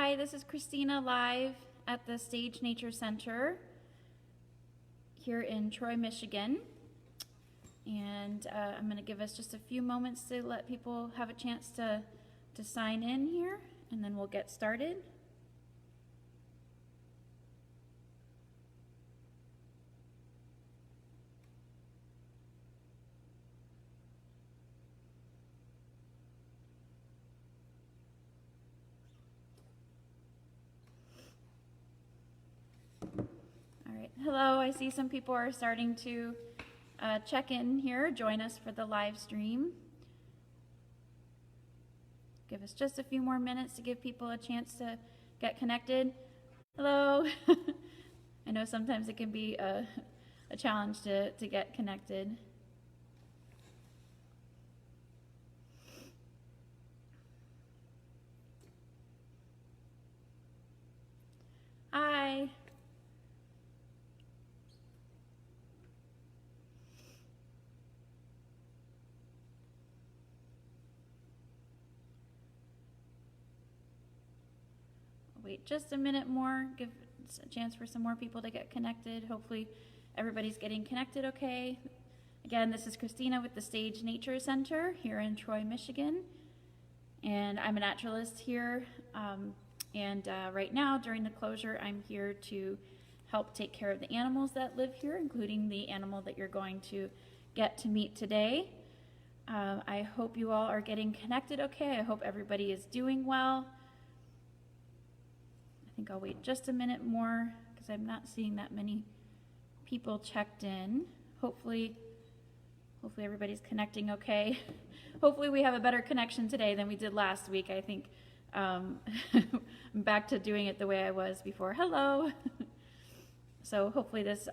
Hi, this is Christina live at the Stage Nature Center here in Troy, Michigan. And I'm going to give us just a few moments to let people have a chance to sign in here, and then we'll get started. All right, hello, I see some people are starting to check in here, join us for the live stream. Give us just a few more minutes to give people a chance to get connected. Hello. I know sometimes it can be a challenge to get connected. Hi. Wait just a minute more, give a chance for some more people to get connected. Hopefully everybody's getting connected okay. Again, this is Christina with the Stage Nature Center here in Troy, Michigan. And I'm a naturalist here. Right now, during the closure, I'm here to help take care of the animals that live here, including the animal that you're going to get to meet today. I hope you all are getting connected okay. I hope everybody is doing well. I think I'll wait just a minute more because I'm not seeing that many people checked in. Hopefully everybody's connecting okay. Hopefully we have a better connection today than we did last week. I think I'm back to doing it the way I was before. Hello. So hopefully this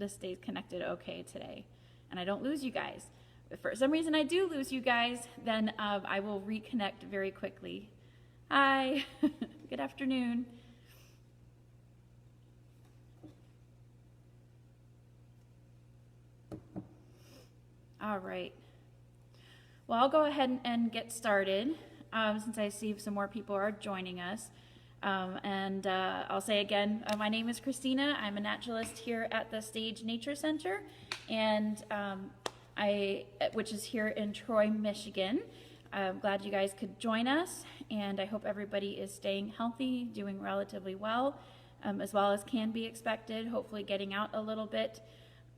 stays connected okay today and I don't lose you guys. If for some reason I do lose you guys, then I will reconnect very quickly. Hi, good afternoon. All right. Well, I'll go ahead and get started since I see some more people are joining us. I'll say again, my name is Christina. I'm a naturalist here at the Stage Nature Center, and which is here in Troy, Michigan. I'm glad you guys could join us, and I hope everybody is staying healthy, doing relatively well as can be expected, hopefully getting out a little bit,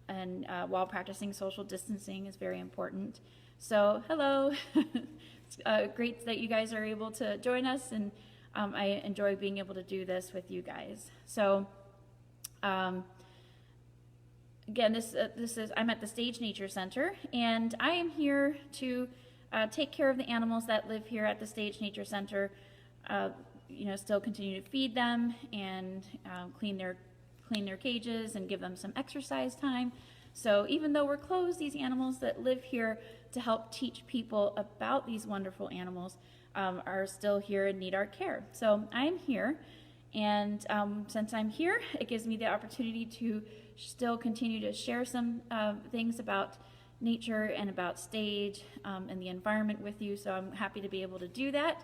and while practicing social distancing is very important. So hello, it's great that you guys are able to join us, and I enjoy being able to do this with you guys. So again, I'm at the Stage Nature Center, and I am here to take care of the animals that live here at the Stage Nature Center. Still continue to feed them and clean their cages and give them some exercise time. So even though we're closed, these animals that live here to help teach people about these wonderful animals are still here and need our care. So I'm here, and since I'm here, it gives me the opportunity to still continue to share some things about nature and about stage and the environment with you, so I'm happy to be able to do that.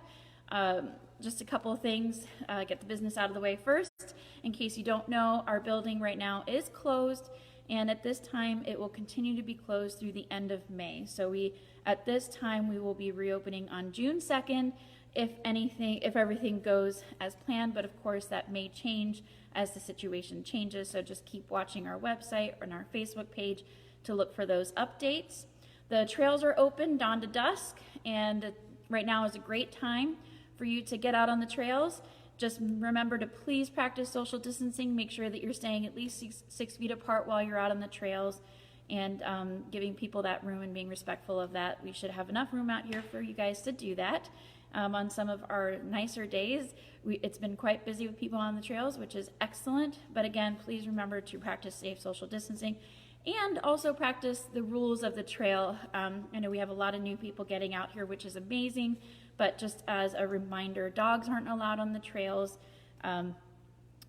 Just a couple of things, get the business out of the way first. In case you don't know, our building right now is closed, and at this time it will continue to be closed through the end of May. So at this time we will be reopening on June 2nd if everything goes as planned, but of course that may change as the situation changes, so just keep watching our website and our Facebook page to look for those updates. The trails are open dawn to dusk, and right now is a great time for you to get out on the trails. Just remember to please practice social distancing. Make sure that you're staying at least 6 feet apart while you're out on the trails, and giving people that room and being respectful of that. We should have enough room out here for you guys to do that. On some of our nicer days, it's been quite busy with people on the trails, which is excellent. But again, please remember to practice safe social distancing and also practice the rules of the trail. I know we have a lot of new people getting out here, which is amazing, but just as a reminder, dogs aren't allowed on the trails,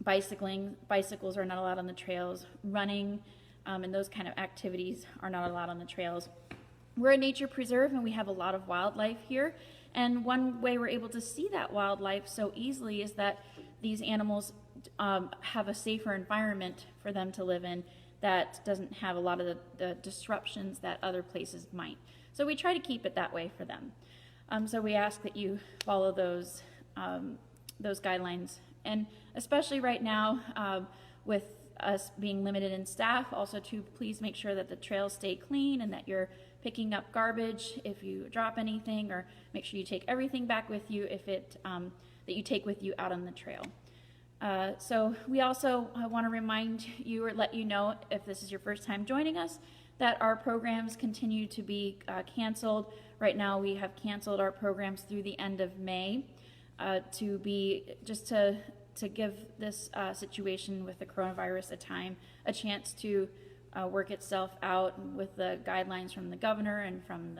bicycles are not allowed on the trails, running and those kind of activities are not allowed on the trails. We're a nature preserve and we have a lot of wildlife here, And one way we're able to see that wildlife so easily is that these animals have a safer environment for them to live in that doesn't have a lot of the disruptions that other places might. So we try to keep it that way for them. So we ask that you follow those guidelines. And especially right now, with us being limited in staff, also to please make sure that the trails stay clean and that you're picking up garbage if you drop anything, or make sure you take everything back with you if that you take with you out on the trail. So we also want to remind you or let you know, if this is your first time joining us, that our programs continue to be canceled. Right now we have canceled our programs through the end of May to give this situation with the coronavirus a chance to work itself out with the guidelines from the governor and from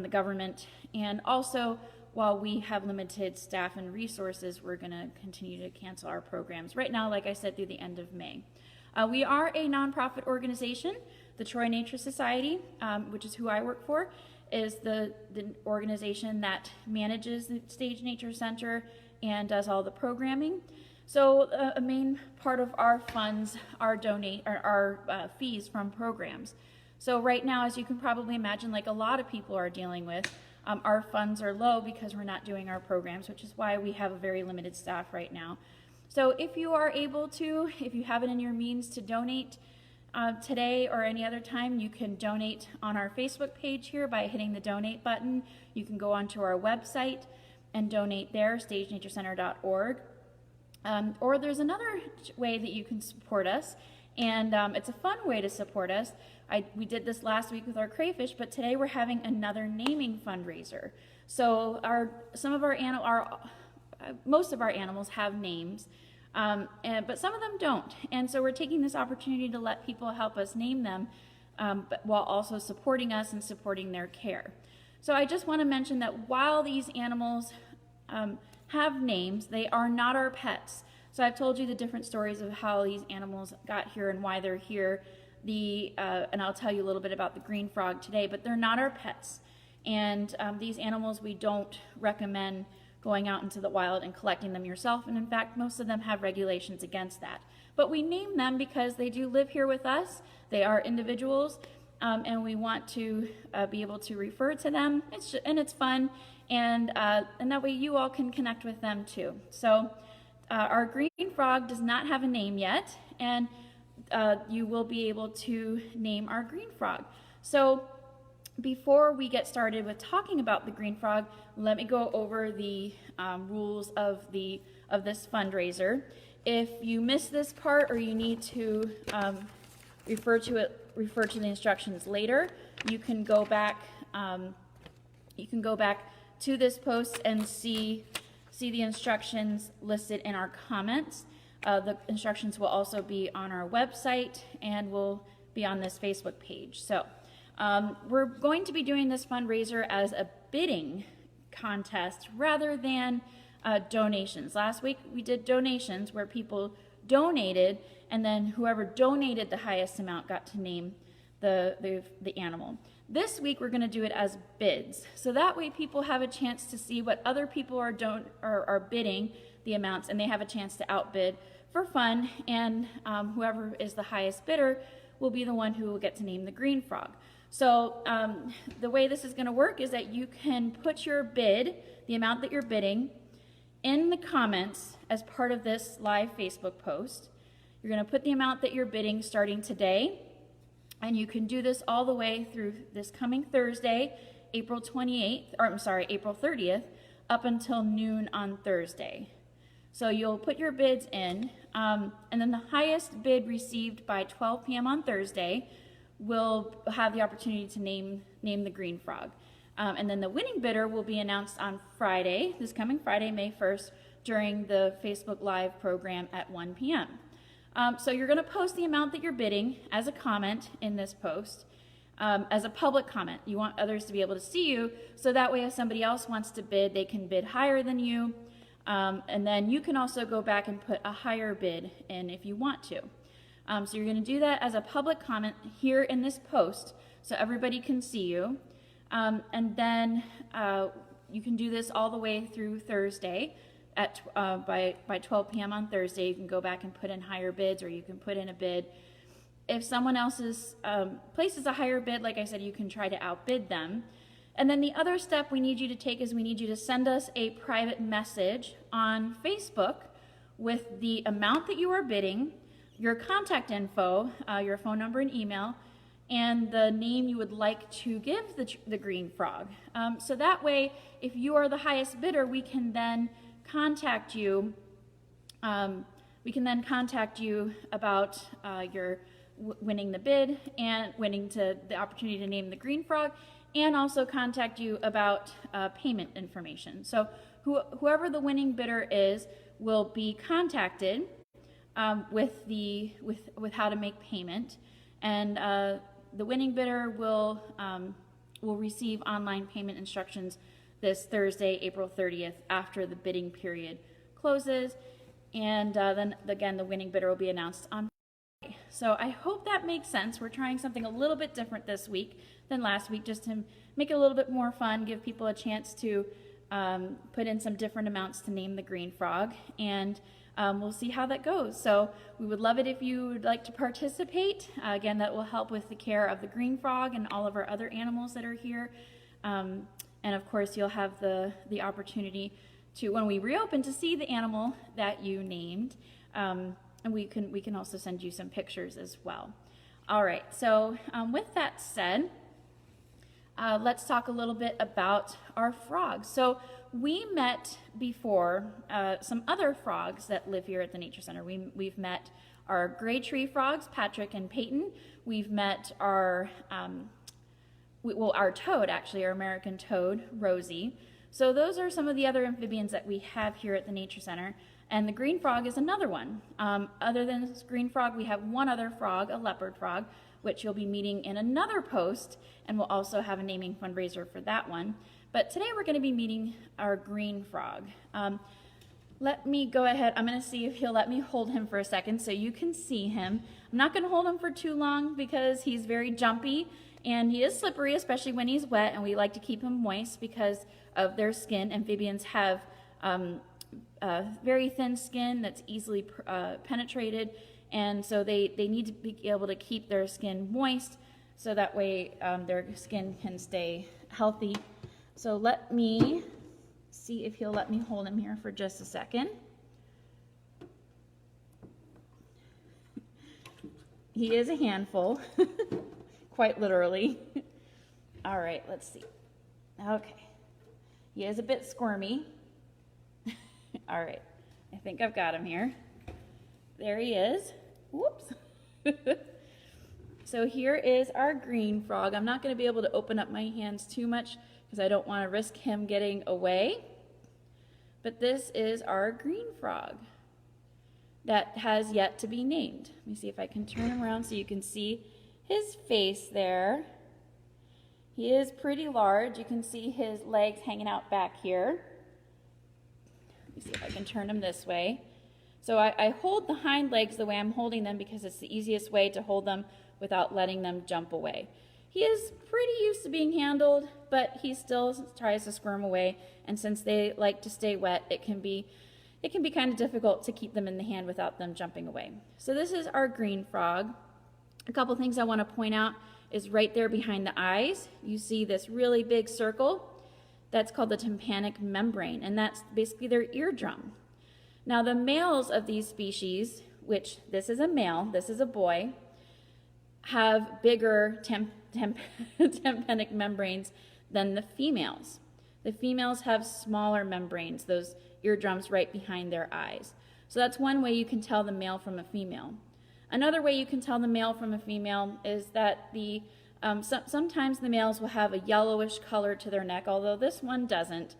the government. And also, while we have limited staff and resources, we're going to continue to cancel our programs right now, like I said, through the end of May. We are a nonprofit organization. The Troy Nature Society, which is who I work for, is the organization that manages the Stage Nature Center and does all the programming. So a main part of our funds are fees from programs. So right now, as you can probably imagine, like a lot of people are dealing with, our funds are low because we're not doing our programs, which is why we have a very limited staff right now. So if you are able to, if you have it in your means to donate today or any other time, you can donate on our Facebook page here by hitting the donate button. You can go onto our website and donate there, stagenaturecenter.org. Or there's another way that you can support us, and it's a fun way to support us. We did this last week with our crayfish, but today we're having another naming fundraiser. So most of our animals have names, but some of them don't. And so we're taking this opportunity to let people help us name them, but while also supporting us and supporting their care. So I just want to mention that while these animals have names, they are not our pets. So I've told you the different stories of how these animals got here and why they're here. And I'll tell you a little bit about the green frog today, but they're not our pets. And these animals, we don't recommend going out into the wild and collecting them yourself. And in fact, most of them have regulations against that. But we name them because they do live here with us. They are individuals, and we want to be able to refer to them. It's fun, and that way you all can connect with them too. So our green frog does not have a name yet, and you will be able to name our green frog. So before we get started with talking about the green frog, let me go over the rules of this fundraiser. If you missed this part or you need to refer to the instructions later, you can go back to this post and see the instructions listed in our comments. The instructions will also be on our website and will be on this Facebook page. So we're going to be doing this fundraiser as a bidding contest rather than donations. Last week we did donations where people donated, and then whoever donated the highest amount got to name the animal. This week we're going to do it as bids. So that way people have a chance to see what other people are bidding the amounts, and they have a chance to outbid for fun, and whoever is the highest bidder will be the one who will get to name the green frog. So the way this is going to work is that you can put your bid, the amount that you're bidding, in the comments as part of this live Facebook post. You're going to put the amount that you're bidding starting today, and you can do this all the way through this coming Thursday, April 30th, up until noon on Thursday. So you'll put your bids in, and then the highest bid received by 12 p.m. on Thursday will have the opportunity to name the green frog. And then the winning bidder will be announced on Friday, this coming Friday, May 1st, during the Facebook Live program at 1 p.m. So you're going to post the amount that you're bidding as a comment in this post, as a public comment. You want others to be able to see you, so that way if somebody else wants to bid, they can bid higher than you. And then you can also go back and put a higher bid in if you want to. So you're going to do that as a public comment here in this post so everybody can see you. And then you can do this all the way through Thursday. By 12 p.m. on Thursday, you can go back and put in higher bids, or you can put in a bid. If someone else's places a higher bid, like I said, you can try to outbid them. And then the other step we need you to take is we need you to send us a private message on Facebook with the amount that you are bidding, your contact info, your phone number and email, and the name you would like to give the green frog. So that way, if you are the highest bidder, we can then contact you. We can then contact you about your winning the bid and winning the opportunity to name the green frog, and also contact you about payment information. So whoever the winning bidder is will be contacted with how to make payment, and the winning bidder will receive online payment instructions this Thursday, April 30th, after the bidding period closes, and then again the winning bidder will be announced on Friday. So I hope that makes sense. We're trying something a little bit different this week than last week, just to make it a little bit more fun, give people a chance to put in some different amounts to name the green frog, and we'll see how that goes. So we would love it if you would like to participate. Again, that will help with the care of the green frog and all of our other animals that are here. And of course, you'll have the opportunity to, when we reopen, to see the animal that you named. And we can also send you some pictures as well. All right, so with that said, let's talk a little bit about our frogs. So we met before some other frogs that live here at the Nature Center. We've met our gray tree frogs, Patrick and Peyton. We've met our toad, actually, our American toad, Rosie. So those are some of the other amphibians that we have here at the Nature Center. And the green frog is another one. Other than this green frog, we have one other frog, a leopard frog, which you'll be meeting in another post, and we'll also have a naming fundraiser for that one. But today we're going to be meeting our green frog. Let me go ahead. I'm going to see if he'll let me hold him for a second so you can see him. I'm not going to hold him for too long because he's very jumpy and he is slippery, especially when he's wet, and we like to keep him moist because of their skin. Amphibians have very thin skin that's easily penetrated, and so they need to be able to keep their skin moist so that way their skin can stay healthy. So let me see if he'll let me hold him here for just a second. He is a handful, quite literally. All right, let's see. Okay, he is a bit squirmy. All right, I think I've got him here. There he is. Whoops. So here is our green frog. I'm not going to be able to open up my hands too much because I don't want to risk him getting away. But this is our green frog that has yet to be named. Let me see if I can turn him around so you can see his face there. He is pretty large. You can see his legs hanging out back here. Let me see if I can turn him this way. So I hold the hind legs the way I'm holding them because it's the easiest way to hold them without letting them jump away. He is pretty used to being handled, but he still tries to squirm away, and since they like to stay wet, it can be kind of difficult to keep them in the hand without them jumping away. So this is our green frog. A couple things I want to point out is right there behind the eyes, you see this really big circle. That's called the tympanic membrane, and that's basically their eardrum. Now the males of these species, which this is a male, this is a boy, have bigger tympanic membranes than the females. The females have smaller membranes, those eardrums right behind their eyes. So that's one way you can tell the male from a female. Another way you can tell the male from a female is that sometimes the males will have a yellowish color to their neck, although this one doesn't.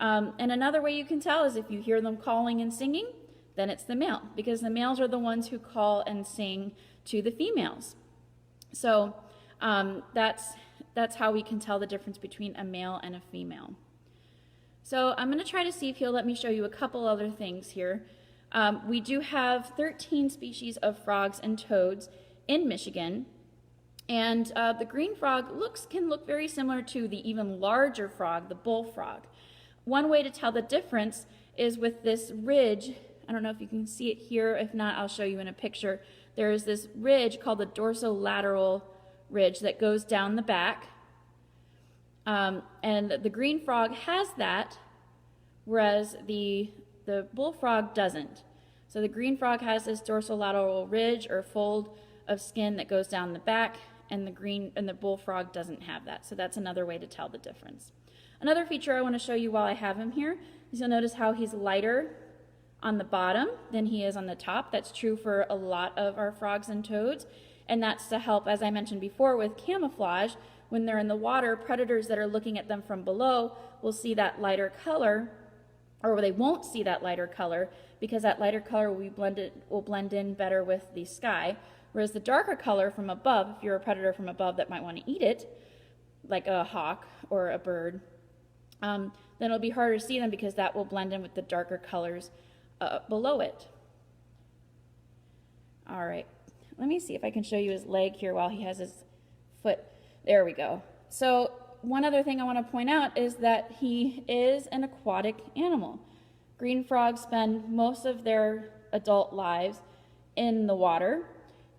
And another way you can tell is if you hear them calling and singing, then it's the male, because the males are the ones who call and sing to the females. So that's how we can tell the difference between a male and a female. So I'm going to try to see if he'll let me show you a couple other things here. We do have 13 species of frogs and toads in Michigan. And the green frog can look very similar to the even larger frog, the bullfrog. One way to tell the difference is with this ridge. I don't know if you can see it here. If not, I'll show you in a picture. There is this ridge called the dorsolateral ridge that goes down the back. And the green frog has that, whereas the bullfrog doesn't. So the green frog has this dorsolateral ridge or fold of skin that goes down the back, and the bullfrog doesn't have that. So that's another way to tell the difference. Another feature I want to show you while I have him here is you'll notice how he's lighter on the bottom than he is on the top. That's true for a lot of our frogs and toads, and that's to help, as I mentioned before, with camouflage. When they're in the water, predators that are looking at them from below will see that lighter color, or they won't see that lighter color, because that lighter color will blend in better with the sky. Whereas the darker color from above, if you're a predator from above that might want to eat it, like a hawk or a bird, then it'll be harder to see them because that will blend in with the darker colors below it. All right, let me see if I can show you his leg here while he has his foot. There we go. So one other thing I want to point out is that he is an aquatic animal. Green frogs spend most of their adult lives in the water,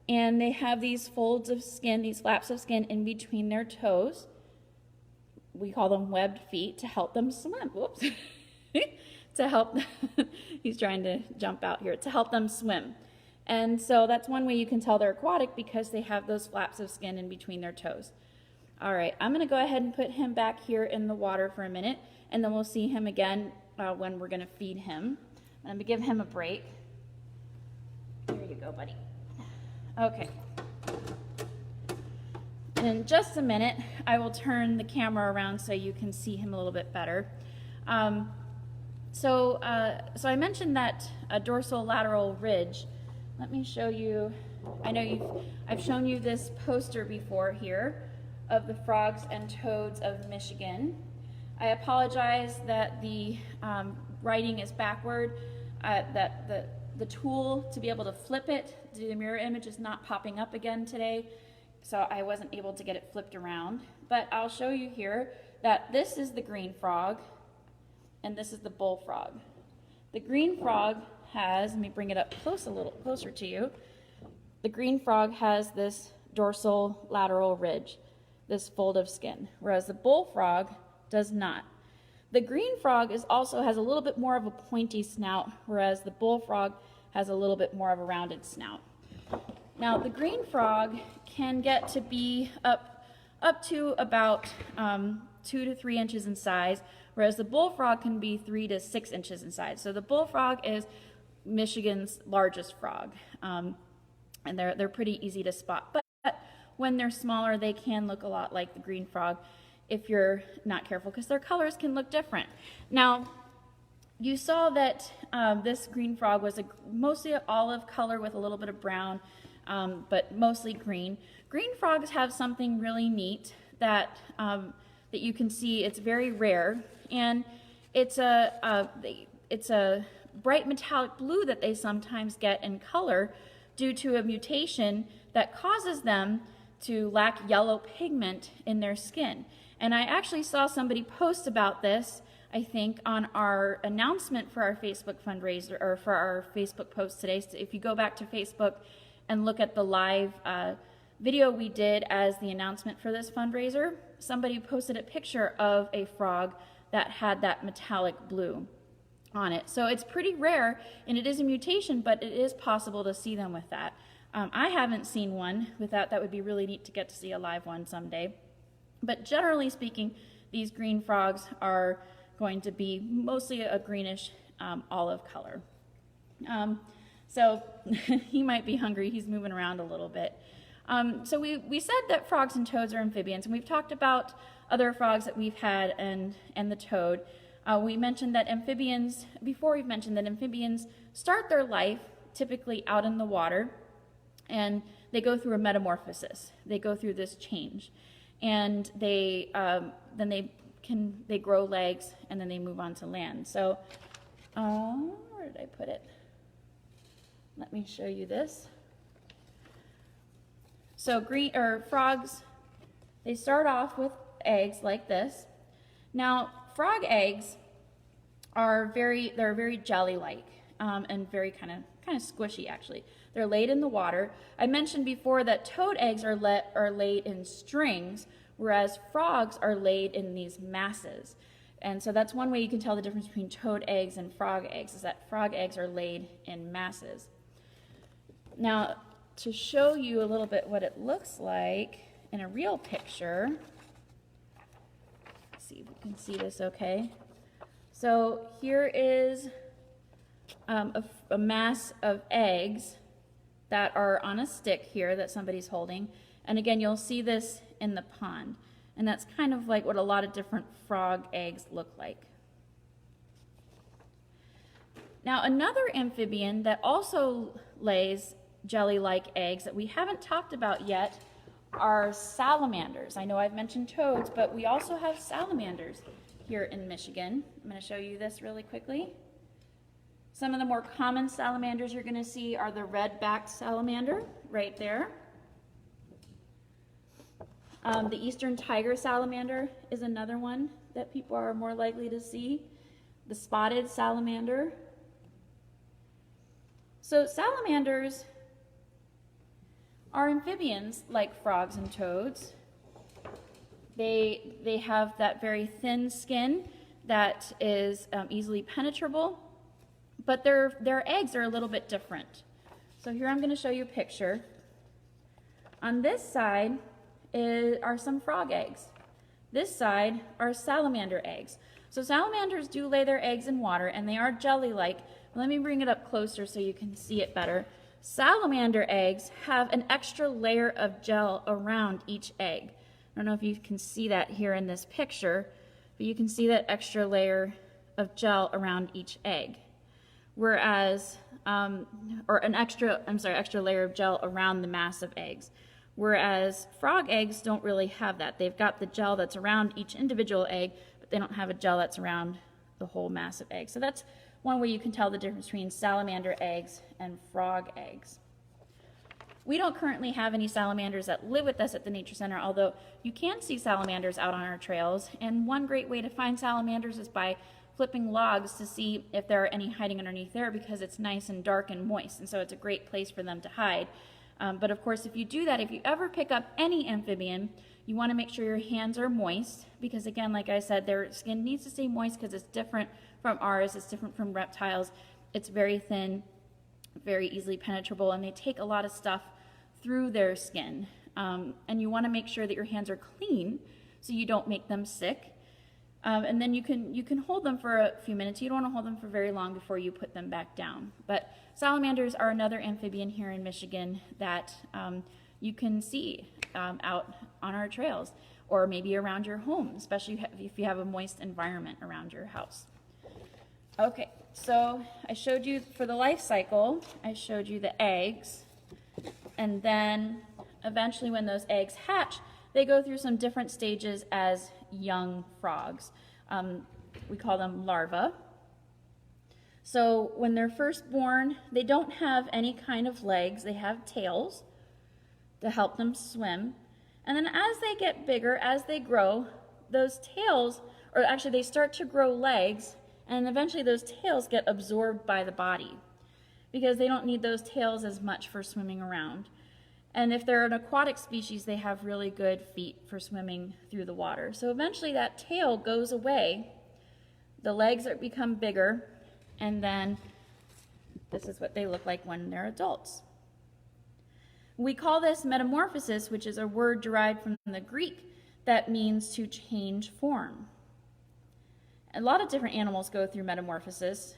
and they have these folds of skin, these flaps of skin in between their toes. We call them webbed feet to help them swim. Whoops. To help, he's trying to jump out here, to help them swim. And so that's one way you can tell they're aquatic, because they have those flaps of skin in between their toes. All right, I'm going to go ahead and put him back here in the water for a minute, and then we'll see him again when we're going to feed him. I'm going to give him a break. Here you go, buddy. Okay. And in just a minute, I will turn the camera around so you can see him a little bit better. So I mentioned that dorsolateral ridge. Let me show you. I know I've shown you this poster before here of the frogs and toads of Michigan. I apologize that the writing is backward, that the tool to be able to flip it, the mirror image is not popping up again today, so I wasn't able to get it flipped around. But I'll show you here that this is the green frog, and this is the bullfrog. The green frog has, let me bring it up a little closer to you. The green frog has this dorsolateral ridge, this fold of skin, whereas the bullfrog does not. The green frog also has a little bit more of a pointy snout, whereas the bullfrog has a little bit more of a rounded snout. Now, the green frog can get to be up to about 2 to 3 inches in size, whereas the bullfrog can be 3 to 6 inches in size. So the bullfrog is Michigan's largest frog, and they're pretty easy to spot. But when they're smaller, they can look a lot like the green frog if you're not careful, because their colors can look different. Now, you saw that this green frog was mostly an olive color with a little bit of brown, but mostly green. Green frogs have something really neat that you can see. It's very rare, and it's a bright metallic blue that they sometimes get in color due to a mutation that causes them to lack yellow pigment in their skin. And I actually saw somebody post about this, I think, on our announcement for our Facebook fundraiser, or for our Facebook post today. So if you go back to Facebook and look at the live video we did as the announcement for this fundraiser, somebody posted a picture of a frog that had that metallic blue on it. So it's pretty rare, and it is a mutation, but it is possible to see them with that. I haven't seen one with that. That would be really neat to get to see a live one someday. But generally speaking, these green frogs are going to be mostly a greenish olive color. So he might be hungry. He's moving around a little bit. So we said that frogs and toads are amphibians, and we've talked about other frogs that we've had and the toad. We mentioned that amphibians start their life typically out in the water, and they go through a metamorphosis. They go through this change, and they grow legs, and then they move on to land. So where did I put it? Let me show you this. So frogs, they start off with eggs like this. Now, frog eggs are very jelly-like and very kind of squishy actually. They're laid in the water. I mentioned before that toad eggs are laid in strings, whereas frogs are laid in these masses. And so that's one way you can tell the difference between toad eggs and frog eggs, is that frog eggs are laid in masses. Now, to show you a little bit what it looks like in a real picture, let's see if you can see this okay. So here is a mass of eggs that are on a stick here that somebody's holding. And again, you'll see this in the pond. And that's kind of like what a lot of different frog eggs look like. Now, another amphibian that also lays jelly-like eggs that we haven't talked about yet are salamanders. I know I've mentioned toads, but we also have salamanders here in Michigan. I'm going to show you this really quickly. Some of the more common salamanders you're going to see are the red-backed salamander right there. The eastern tiger salamander is another one that people are more likely to see. The spotted salamander. So salamanders are amphibians like frogs and toads. They have that very thin skin that is easily penetrable, but their eggs are a little bit different. So here I'm going to show you a picture. On this side are some frog eggs. This side are salamander eggs. So salamanders do lay their eggs in water, and they are jelly-like. Let me bring it up closer so you can see it better. Salamander eggs have an extra layer of gel around each egg. I don't know if you can see that here in this picture, but you can see that extra layer of gel around each egg. Whereas, or an extra layer of gel around the mass of eggs. Whereas frog eggs don't really have that. They've got the gel that's around each individual egg, but they don't have a gel that's around the whole mass of eggs. So that's one way you can tell the difference between salamander eggs and frog eggs. We don't currently have any salamanders that live with us at the Nature Center, although you can see salamanders out on our trails. And one great way to find salamanders is by flipping logs to see if there are any hiding underneath there, because it's nice and dark and moist, and so it's a great place for them to hide. But of course, if you do that, if you ever pick up any amphibian, you want to make sure your hands are moist, because again, like I said, their skin needs to stay moist because it's different from ours, it's different from reptiles. It's very thin, very easily penetrable, and they take a lot of stuff through their skin. And you want to make sure that your hands are clean so you don't make them sick. And then you can hold them for a few minutes. You don't want to hold them for very long before you put them back down. But salamanders are another amphibian here in Michigan that you can see out on our trails, or maybe around your home, especially if you have a moist environment around your house. Okay, so I showed you for the life cycle, I showed you the eggs, and then eventually when those eggs hatch, they go through some different stages as young frogs. We call them larvae. So when they're first born, they don't have any kind of legs. They have tails to help them swim. And then as they get bigger, as they grow, those tails, or actually they start to grow legs, and eventually those tails get absorbed by the body because they don't need those tails as much for swimming around. And if they're an aquatic species, they have really good feet for swimming through the water. So eventually that tail goes away, the legs become bigger, and then this is what they look like when they're adults. We call this metamorphosis, which is a word derived from the Greek that means to change form. A lot of different animals go through metamorphosis.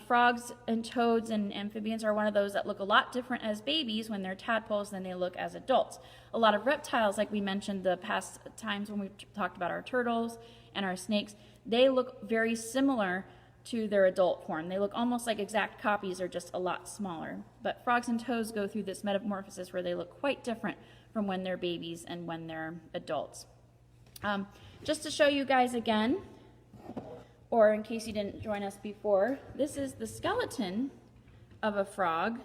Frogs and toads and amphibians are one of those that look a lot different as babies when they're tadpoles than they look as adults. A lot of reptiles, like we mentioned the past times when we talked about our turtles and our snakes, they look very similar to their adult form. They look almost like exact copies, or just a lot smaller. But frogs and toads go through this metamorphosis where they look quite different from when they're babies and when they're adults. Just to show you guys again, or in case you didn't join us before, this is the skeleton of a frog.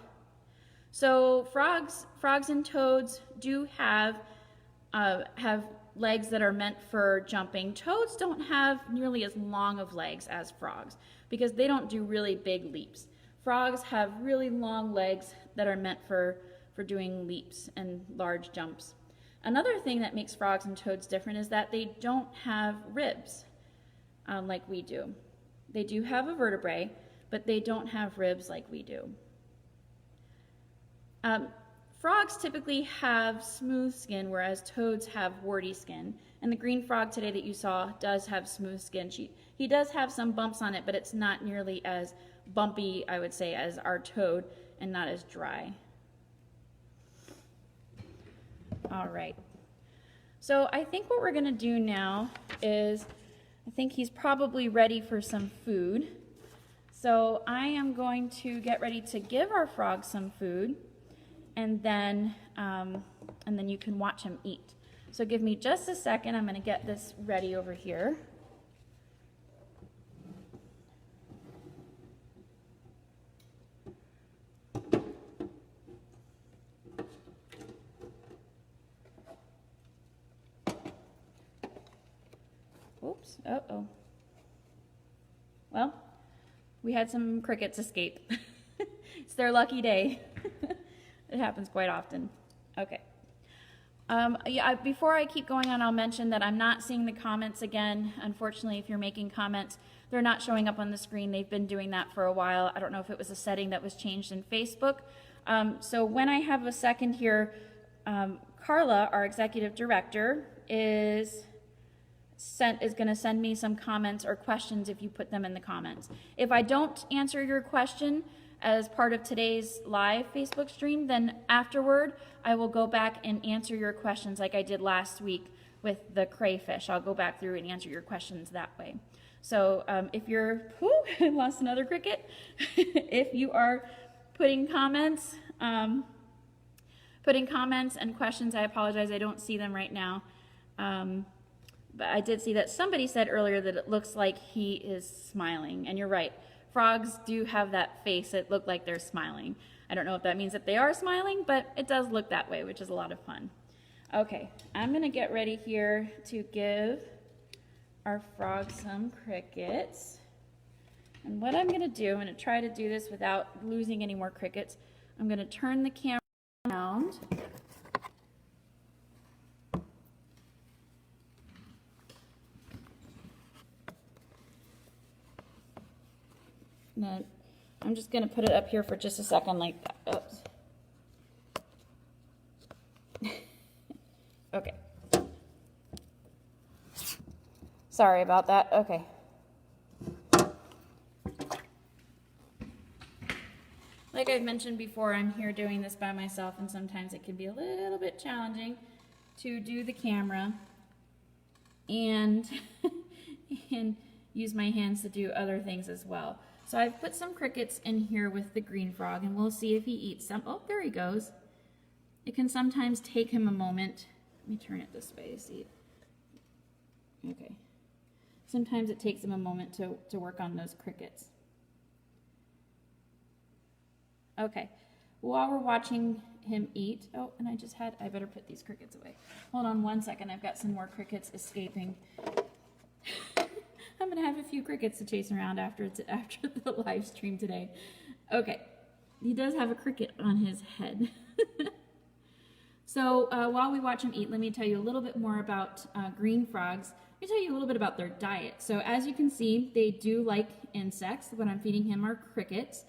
So frogs and toads do have legs that are meant for jumping. Toads don't have nearly as long of legs as frogs because they don't do really big leaps. Frogs have really long legs that are meant for doing leaps and large jumps. Another thing that makes frogs and toads different is that they don't have ribs like we do. They do have a vertebrae, but they don't have ribs like we do. Frogs typically have smooth skin, whereas toads have warty skin. And the green frog today that you saw does have smooth skin. He does have some bumps on it, but it's not nearly as bumpy, I would say, as our toad, and not as dry. All right. So I think what we're going to do now is, I think he's probably ready for some food. So I am going to get ready to give our frog some food, and then you can watch him eat. So give me just a second. I'm going to get this ready over here. Oops, uh-oh. Well, we had some crickets escape. It's their lucky day. It happens quite often. Okay. Before I keep going on, I'll mention that I'm not seeing the comments again. Unfortunately, if you're making comments, they're not showing up on the screen. They've been doing that for a while. I don't know if it was a setting that was changed in Facebook. So when I have a second here, Carla, our executive director, is going to send me some comments or questions if you put them in the comments. If I don't answer your question as part of today's live Facebook stream, then afterward I will go back and answer your questions like I did last week with the crayfish. I'll go back through and answer your questions that way. So if you're, I lost another cricket. If you are putting comments and questions, I apologize, I don't see them right now. But I did see that somebody said earlier that it looks like he is smiling, and you're right. Frogs do have that face that look like they're smiling. I don't know if that means that they are smiling, but it does look that way, which is a lot of fun. Okay, I'm gonna get ready here to give our frog some crickets. And what I'm gonna do, I'm gonna try to do this without losing any more crickets. I'm gonna turn the camera around. And I'm just going to put it up here for just a second like that. Oops. Okay. Sorry about that. Okay. Like I've mentioned before, I'm here doing this by myself, and sometimes it can be a little bit challenging to do the camera and use my hands to do other things as well. So I've put some crickets in here with the green frog, and we'll see if he eats some. Oh, there he goes. It can sometimes take him a moment. Let me turn it this way, see. Okay. Sometimes it takes him a moment to work on those crickets. Okay. While we're watching him eat, oh, and I better put these crickets away. Hold on one second, I've got some more crickets escaping. I'm going to have a few crickets to chase around after the live stream today. Okay, he does have a cricket on his head. So while we watch him eat, let me tell you a little bit more about green frogs. Let me tell you a little bit about their diet. So as you can see, they do like insects. What I'm feeding him are crickets.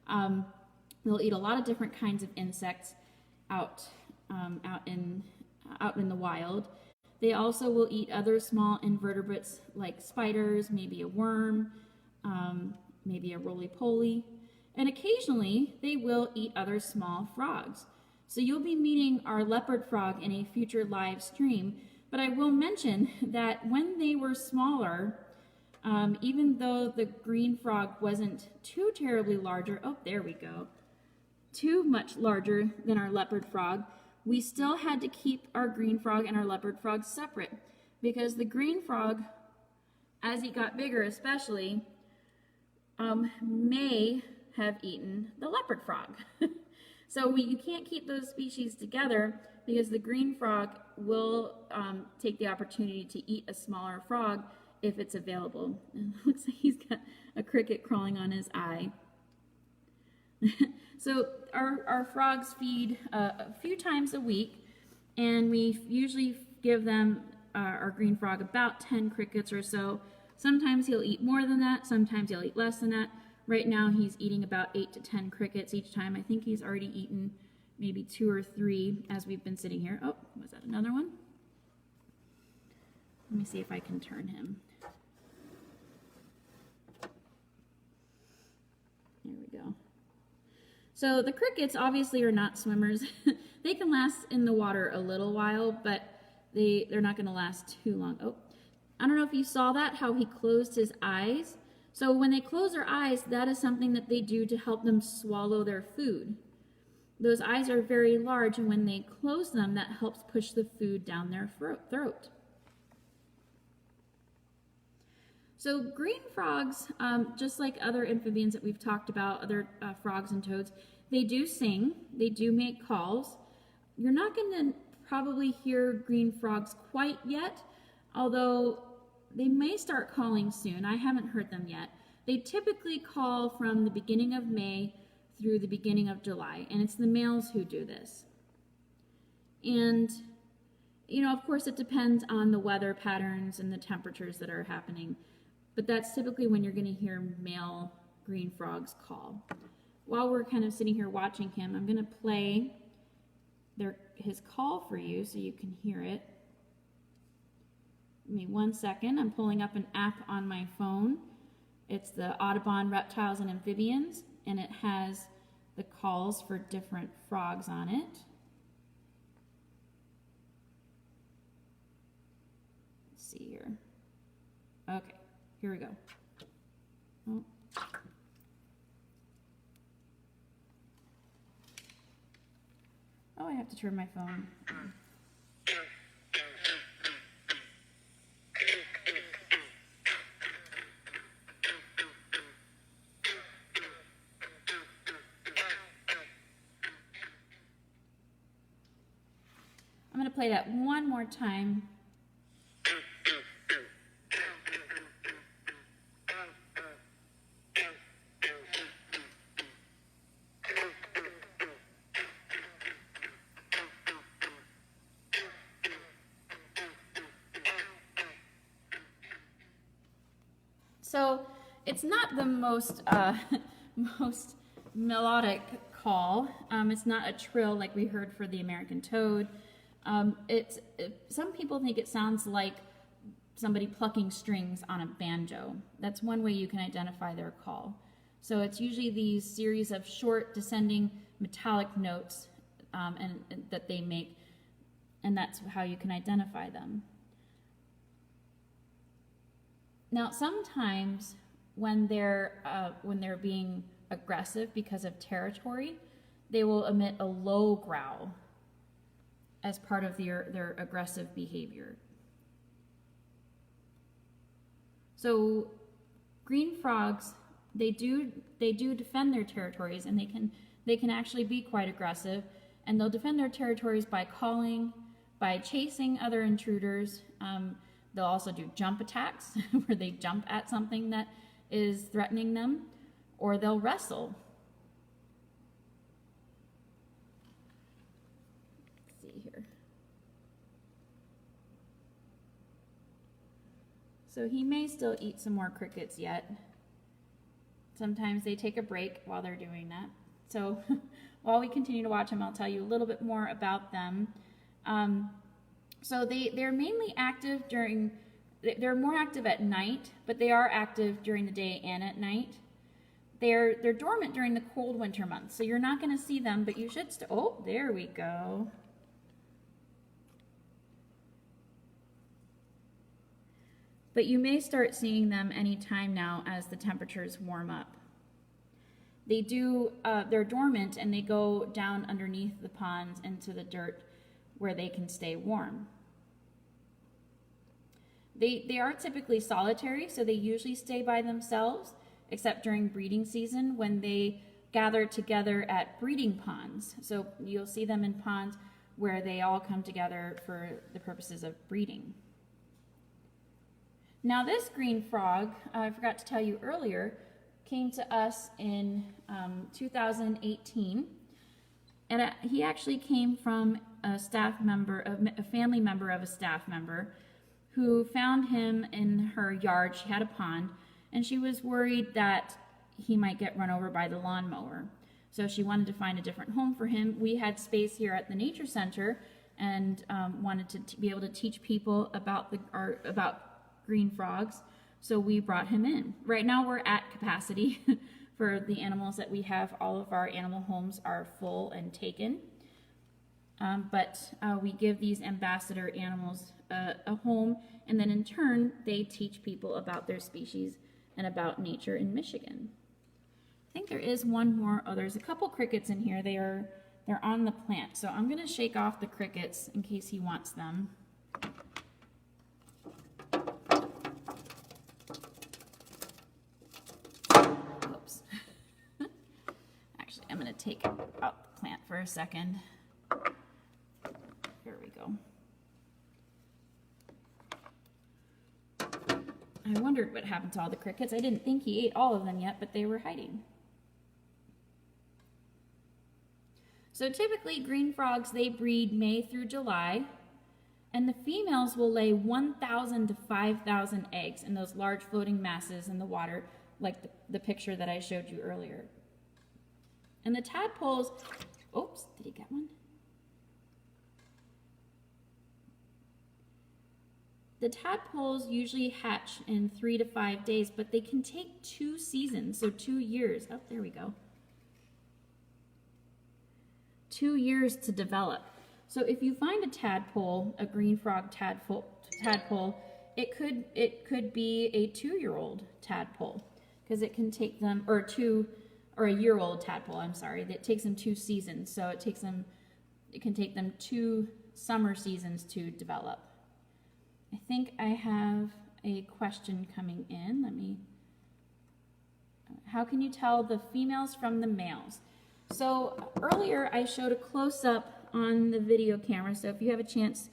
They'll eat a lot of different kinds of insects out in the wild. They also will eat other small invertebrates like spiders, maybe a worm, maybe a roly-poly, and occasionally they will eat other small frogs. So you'll be meeting our leopard frog in a future live stream, but I will mention that when they were smaller, even though the green frog wasn't too terribly larger, oh, there we go, too much larger than our leopard frog, we still had to keep our green frog and our leopard frog separate because the green frog, as he got bigger especially, may have eaten the leopard frog. So you can't keep those species together because the green frog will take the opportunity to eat a smaller frog if it's available. And it looks like he's got a cricket crawling on his eye. So our frogs feed a few times a week, and we usually give them, our green frog, about 10 crickets or so. Sometimes he'll eat more than that, sometimes he'll eat less than that. Right now he's eating about 8 to 10 crickets each time. I think he's already eaten maybe 2 or 3 as we've been sitting here. Oh, was that another one? Let me see if I can turn him. There we go. So the crickets obviously are not swimmers. They can last in the water a little while, but they're not going to last too long. Oh, I don't know if you saw that, how he closed his eyes. So when they close their eyes, that is something that they do to help them swallow their food. Those eyes are very large, and when they close them, that helps push the food down their throat. So green frogs, just like other amphibians that we've talked about, other frogs and toads, they do sing, they do make calls. You're not going to probably hear green frogs quite yet, although they may start calling soon. I haven't heard them yet. They typically call from the beginning of May through the beginning of July, and it's the males who do this. And, you know, of course it depends on the weather patterns and the temperatures that are happening, but that's typically when you're going to hear male green frogs call. While we're kind of sitting here watching him, I'm going to play his call for you so you can hear it. Give me 1 second. I'm pulling up an app on my phone. It's the Audubon Reptiles and Amphibians, and it has the calls for different frogs on it. Let's see here. Okay, here we go. Oh, I have to turn my phone on. I'm going to play that one more time. So it's not the most most melodic call. It's not a trill like we heard for the American toad. Some people think it sounds like somebody plucking strings on a banjo. That's one way you can identify their call. So it's usually these series of short descending metallic notes and that they make, and that's how you can identify them. Now, sometimes when they're being aggressive because of territory, they will emit a low growl as part of their aggressive behavior. So green frogs, they do defend their territories, and they can actually be quite aggressive, and they'll defend their territories by calling, by chasing other intruders. They'll also do jump attacks where they jump at something that is threatening them, or they'll wrestle. Let's see here. So he may still eat some more crickets yet. Sometimes they take a break while they're doing that. So while we continue to watch them, I'll tell you a little bit more about them. So they're mainly active they're more active at night, but they are active during the day and at night. They're dormant during the cold winter months, so you're not going to see them, but you should oh, there we go. But you may start seeing them anytime now as the temperatures warm up. They're dormant, and they go down underneath the ponds into the dirt where they can stay warm. They are typically solitary, so they usually stay by themselves, except during breeding season when they gather together at breeding ponds. So you'll see them in ponds where they all come together for the purposes of breeding. Now this green frog, I forgot to tell you earlier, came to us in 2018, and he actually came from a staff member, a family member of a staff member, who found him in her yard. She had a pond, and she was worried that he might get run over by the lawnmower. So she wanted to find a different home for him. We had space here at the Nature Center and wanted to be able to teach people about about green frogs. So we brought him in. Right now we're at capacity for the animals that we have. All of our animal homes are full and taken. But we give these ambassador animals a home, and then in turn they teach people about their species and about nature in Michigan. I think there is one more. Oh, there's a couple crickets in here. They're on the plant. So I'm going to shake off the crickets in case he wants them. Oops. Actually, I'm going to take out the plant for a second. Here we go. I wondered what happened to all the crickets. I didn't think he ate all of them yet, but they were hiding. So typically green frogs, they breed May through July, and the females will lay 1,000 to 5,000 eggs in those large floating masses in the water, like the picture that I showed you earlier. And the tadpoles, oops, did he get one? The tadpoles usually hatch in 3 to 5 days, but they can take 2 seasons, so 2 years. Oh, there we go. 2 years to develop. So if you find a tadpole, a green frog tadpole, it could be a 2-year-old tadpole, because it can take them, or a year-old tadpole, I'm sorry, that takes them 2 seasons. So it can take them 2 summer seasons to develop. I think I have a question coming in. How can you tell the females from the males? So earlier I showed a close-up on the video camera, so if you have a chance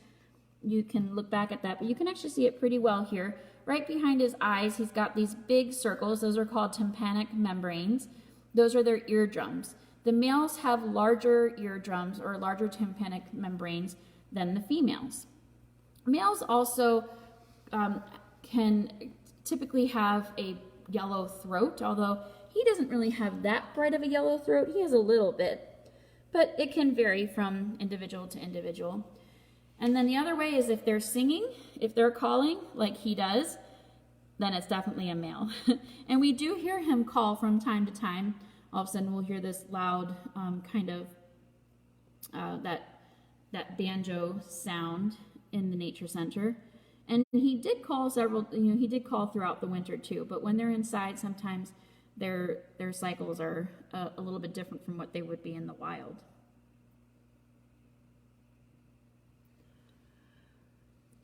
you can look back at that, but you can actually see it pretty well here. Right behind his eyes he's got these big circles. Those are called tympanic membranes. Those are their eardrums. The males have larger eardrums or larger tympanic membranes than the females. Males also can typically have a yellow throat, although he doesn't really have that bright of a yellow throat. He has a little bit, but it can vary from individual to individual. And then the other way is if they're singing, if they're calling like he does, then it's definitely a male. And we do hear him call from time to time. All of a sudden we'll hear this loud kind of that banjo sound in the Nature Center. And he did call he did call throughout the winter too, but when they're inside, sometimes their cycles are a little bit different from what they would be in the wild.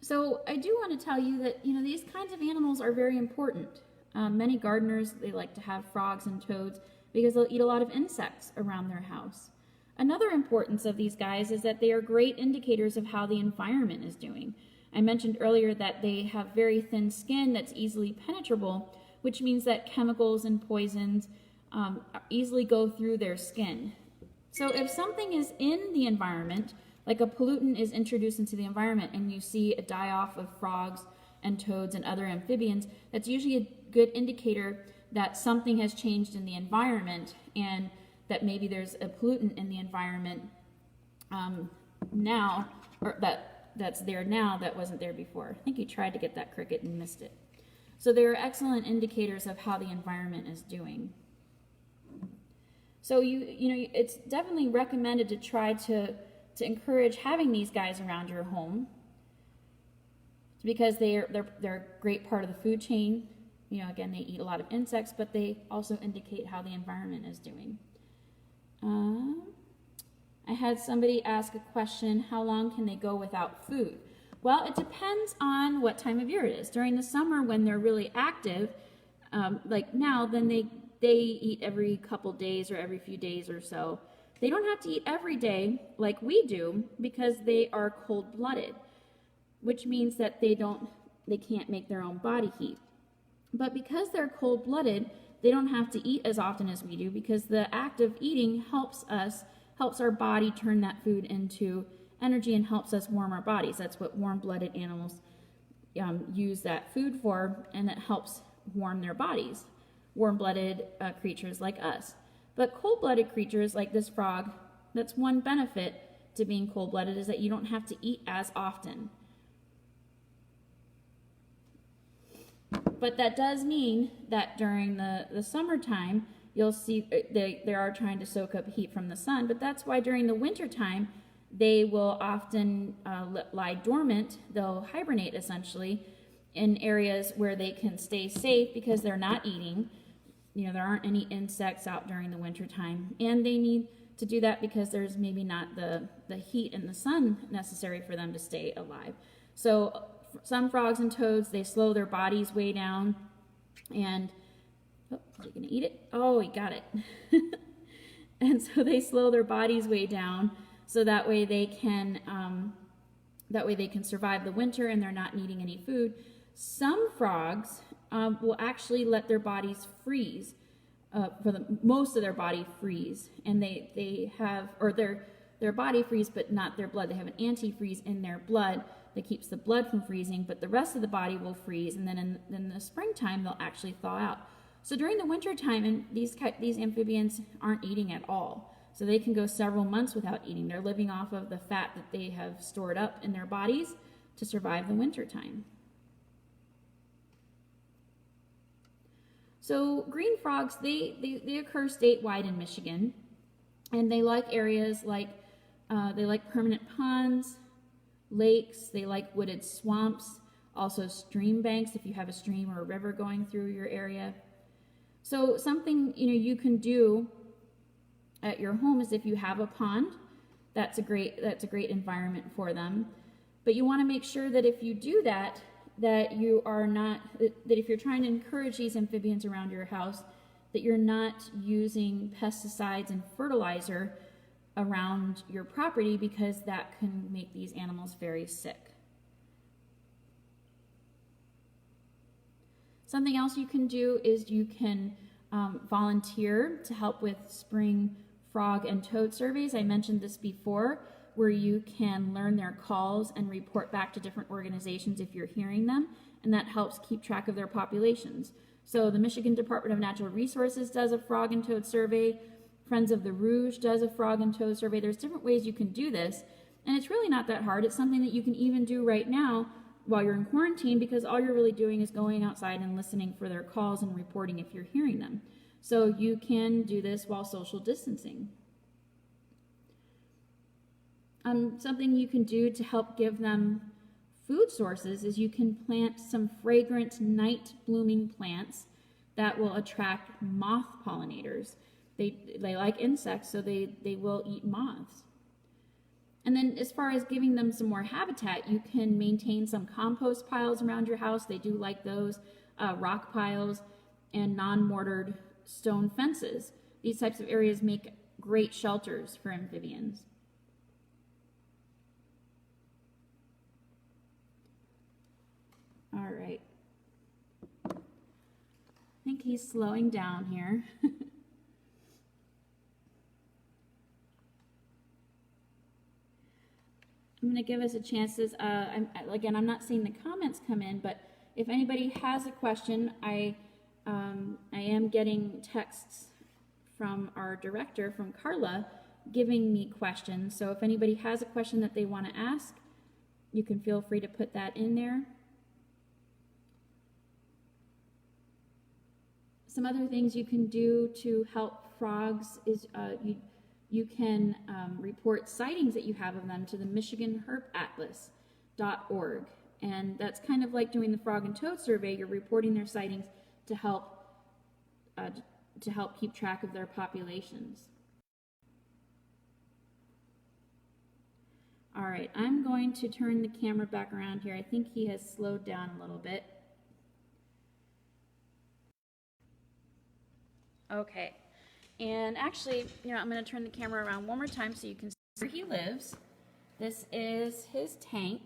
So I do want to tell you that, these kinds of animals are very important. Many gardeners, they like to have frogs and toads because they'll eat a lot of insects around their house. Another importance of these guys is that they are great indicators of how the environment is doing. I mentioned earlier that they have very thin skin that's easily penetrable, which means that chemicals and poisons easily go through their skin. So if something is in the environment, like a pollutant is introduced into the environment and you see a die-off of frogs and toads and other amphibians, that's usually a good indicator that something has changed in the environment and that maybe there's a pollutant in the environment now, or that's there now that wasn't there before. I think you tried to get that cricket and missed it. So they are excellent indicators of how the environment is doing. So it's definitely recommended to try to encourage having these guys around your home because they're a great part of the food chain. Again, they eat a lot of insects, but they also indicate how the environment is doing. I had somebody ask a question, how long can they go without food? Well, it depends on what time of year it is. During the summer when they're really active, like now, then they eat every couple days or every few days or so. They don't have to eat every day like we do because they are cold-blooded, which means that they can't make their own body heat. But because they're cold-blooded, they don't have to eat as often as we do because the act of eating helps our body turn that food into energy and helps us warm our bodies. That's what warm-blooded animals use that food for, and it helps warm their bodies. Warm-blooded creatures like us. But cold-blooded creatures like this frog, that's one benefit to being cold-blooded, is that you don't have to eat as often. But that does mean that during the summertime, you'll see they are trying to soak up heat from the sun, but that's why during the wintertime, they will often lie dormant. They'll hibernate essentially in areas where they can stay safe because they're not eating. There aren't any insects out during the wintertime, and they need to do that because there's maybe not the heat and the sun necessary for them to stay alive. So some frogs and toads, they slow their bodies way down, and is he gonna eat it? Oh, he got it. And so they slow their bodies way down so that way they can survive the winter and they're not needing any food. Some frogs will actually let their bodies freeze, most of their body freeze, and they have, or their body freeze, but not their blood. They have an antifreeze in their blood that keeps the blood from freezing, but the rest of the body will freeze, and then in the springtime they'll actually thaw out. So during the winter time, and these amphibians aren't eating at all, so they can go several months without eating. They're living off of the fat that they have stored up in their bodies to survive the winter time. So green frogs, they occur statewide in Michigan, and they like areas like, they like permanent ponds, lakes, they like wooded swamps, also stream banks if you have a stream or a river going through your area. So something you can do at your home is if you have a pond, that's a great environment for them. But you want to make sure that if you do that you are not, that if you're trying to encourage these amphibians around your house, that you're not using pesticides and fertilizer around your property, because that can make these animals very sick. Something else you can do is you can volunteer to help with spring frog and toad surveys. I mentioned this before, where you can learn their calls and report back to different organizations if you're hearing them, and that helps keep track of their populations. So the Michigan Department of Natural Resources does a frog and toad survey. Friends of the Rouge does a frog and toad survey. There's different ways you can do this, and it's really not that hard. It's something that you can even do right now while you're in quarantine, because all you're really doing is going outside and listening for their calls and reporting if you're hearing them. So you can do this while social distancing. Something you can do to help give them food sources is you can plant some fragrant night blooming plants that will attract moth pollinators. They like insects, so they will eat moths. And then as far as giving them some more habitat, you can maintain some compost piles around your house. They do like those, rock piles, and non-mortared stone fences. These types of areas make great shelters for amphibians. All right. I think he's slowing down here. I'm going to give us a chance. Again, I'm not seeing the comments come in, but if anybody has a question, I am getting texts from our director, from Carla, giving me questions. So if anybody has a question that they want to ask, you can feel free to put that in there. Some other things you can do to help frogs is you can report sightings that you have of them to the MichiganHerpAtlas.org. And that's kind of like doing the frog and toad survey. You're reporting their sightings to help keep track of their populations. All right, I'm going to turn the camera back around here. I think he has slowed down a little bit. Okay. And actually, I'm going to turn the camera around one more time so you can see where he lives. This is his tank.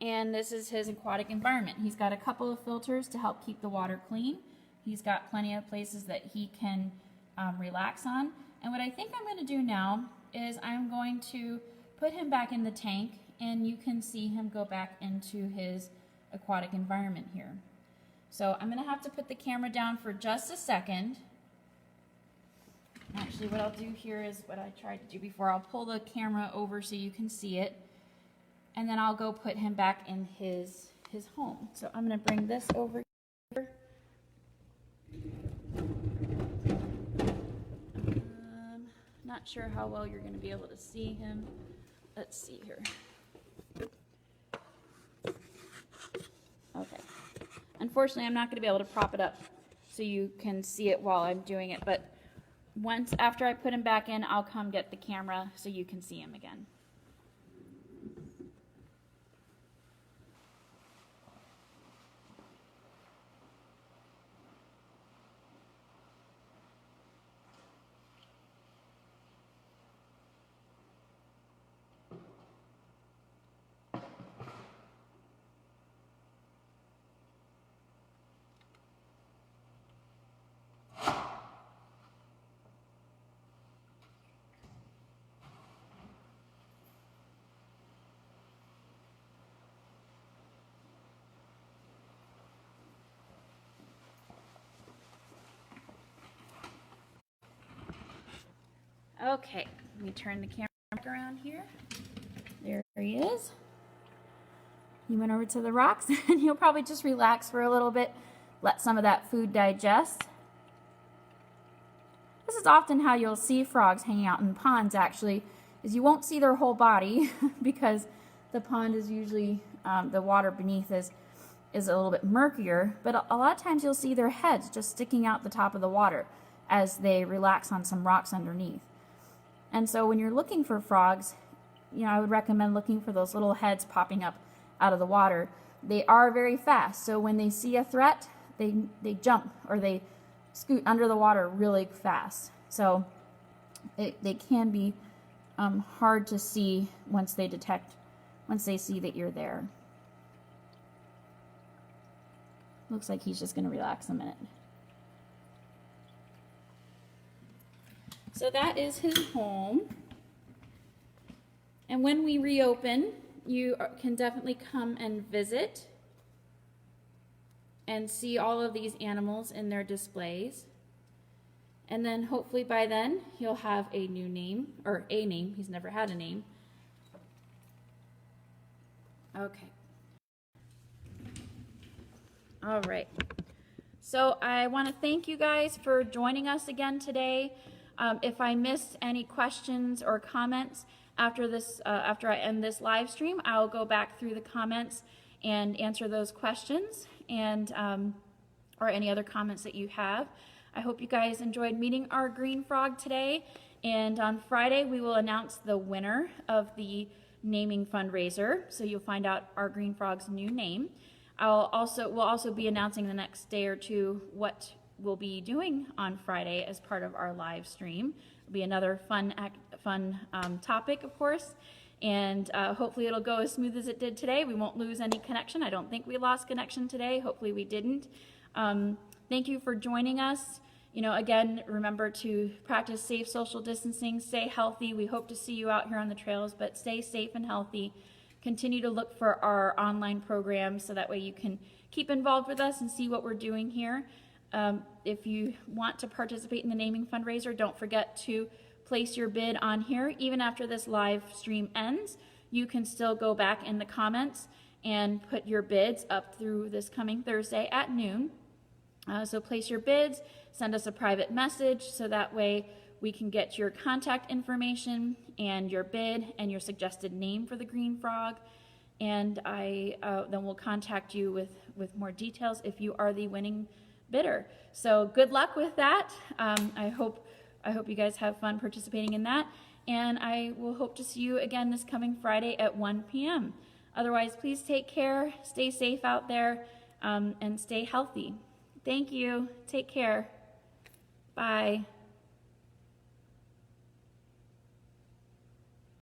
And this is his aquatic environment. He's got a couple of filters to help keep the water clean. He's got plenty of places that he can relax on. And what I think I'm going to do now is I'm going to put him back in the tank, and you can see him go back into his aquatic environment here. So I'm going to have to put the camera down for just a second. Actually, what I'll do here is what I tried to do before. I'll pull the camera over so you can see it, and then I'll go put him back in his home. So I'm going to bring this over here. Not sure how well you're going to be able to see him. Let's see here. Okay. Unfortunately, I'm not going to be able to prop it up so you can see it while I'm doing it, but after I put him back in, I'll come get the camera so you can see him again. Okay, let me turn the camera back around here. There he is. He went over to the rocks, and he'll probably just relax for a little bit, let some of that food digest. This is often how you'll see frogs hanging out in ponds, actually, is you won't see their whole body because the pond is usually, the water beneath is a little bit murkier, but a lot of times you'll see their heads just sticking out the top of the water as they relax on some rocks underneath. And so when you're looking for frogs, I would recommend looking for those little heads popping up out of the water. They are very fast, so when they see a threat, they jump or they scoot under the water really fast. So they can be hard to see once they see that you're there. Looks like he's just going to relax a minute. So that is his home. And when we reopen, you can definitely come and visit and see all of these animals in their displays. And then hopefully by then, he'll have a new name, or a name. He's never had a name. Okay. All right. So I want to thank you guys for joining us again today. If I missed any questions or comments after I end this live stream, I'll go back through the comments and answer those questions and or any other comments that you have. I hope you guys enjoyed meeting our green frog today. And on Friday, we will announce the winner of the naming fundraiser. So you'll find out our green frog's new name. We'll also be announcing the next day or two what we'll be doing on Friday as part of our live stream. It'll be another fun topic, of course, and hopefully it'll go as smooth as it did today. We won't lose any connection. I don't think we lost connection today. Hopefully we didn't. Thank you for joining us. Again, remember to practice safe social distancing, stay healthy. We hope to see you out here on the trails, but stay safe and healthy. Continue to look for our online programs so that way you can keep involved with us and see what we're doing here. If you want to participate in the naming fundraiser, don't forget to place your bid on here. Even after this live stream ends, you can still go back in the comments and put your bids up through this coming Thursday at noon. So place your bids, send us a private message so that way we can get your contact information and your bid and your suggested name for the green frog. And then we'll contact you with more details if you are the winning bidder. So good luck with that. I hope you guys have fun participating in that. And I will hope to see you again this coming Friday at 1 p.m. Otherwise, please take care, stay safe out there, and stay healthy. Thank you. Take care. Bye.